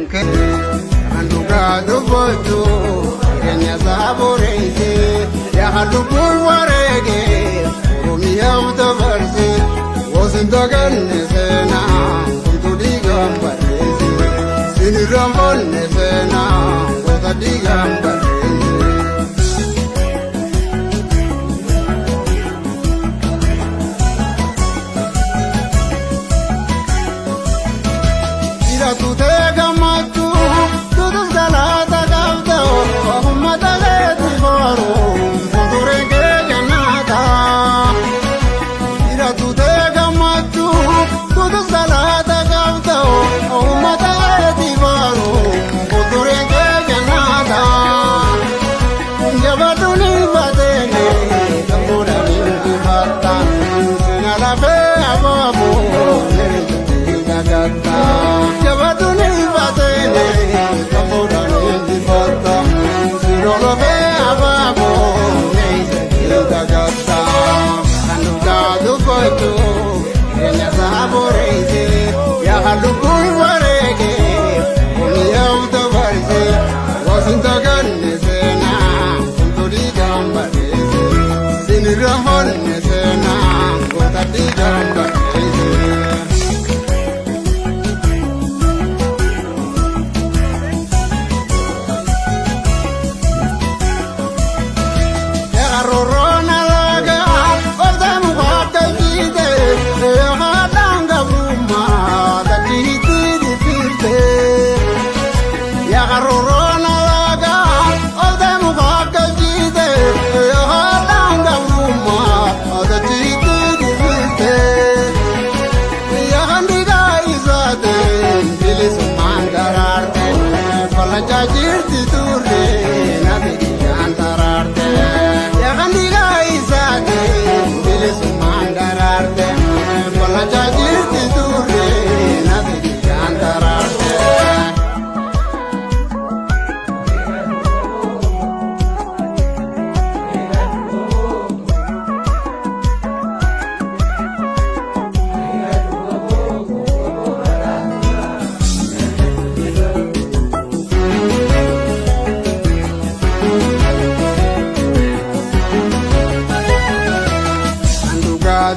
unke anduga dubotu kenya saboreze ya halubul warege romiya utabarze wosindagan nesena kuntudigam bareze sinirambon nesena wotadigam bareze tu te gamatu tu salata gavdo ummata le tibaro fudurenge janata ira tu te gamatu tu salata gavdo ummata le tibaro fudurenge janata jabaduni badene tambura ni batta sinala be ababu gagata Jirti turre na bidan tararte ya gandiga isate bilis mandararte wala jirti turre na bidan tararte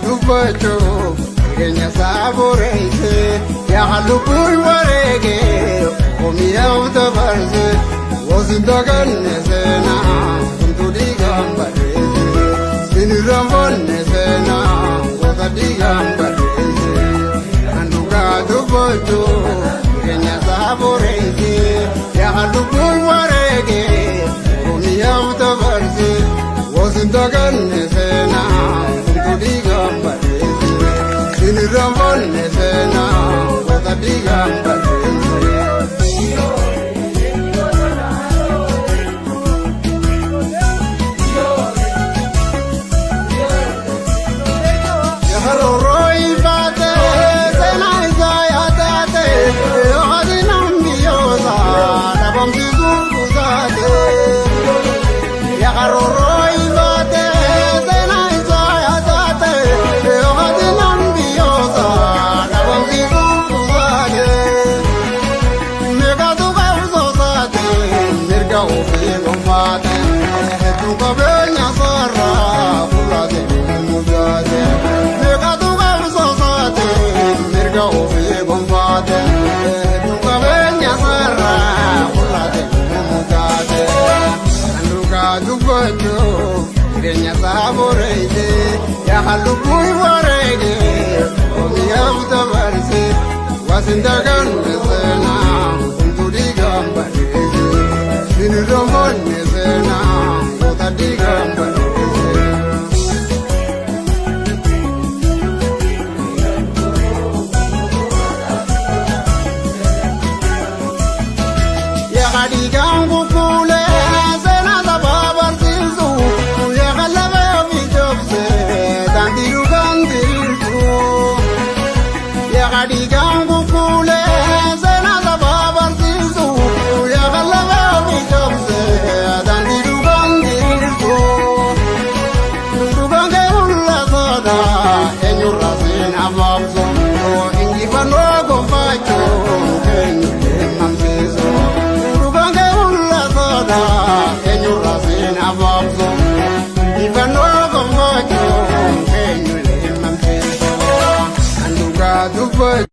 dubacho kenya saboreze ya halubul warege omiya utabarze wosindagan nesena kuntudigam bareze sinirambon nesena wotadigam bareze anduga dubacho kenya saboreze ya halubul warege omiya utabarze wosindagan nesena kuntudigam Sinirambon nesena wotadigam bareze yahalo roi bate sena izayate yohadinam biyosa dabam sizunguzate yahalo roi bate sena izayate yohadinam biyosa dabam sizunguzate mega duga uzosate mirga ufi gombate duga benya sarra fulade muzate mega duga uzosate mirga ufi gombate duga benya sarra fulade muzate anduga dugojo kenya saboreze ya halubul warege omiya utabarze wasindagan nesena kuntudigam bareze sinirambon nesena wotadigam bareze ya hadigangu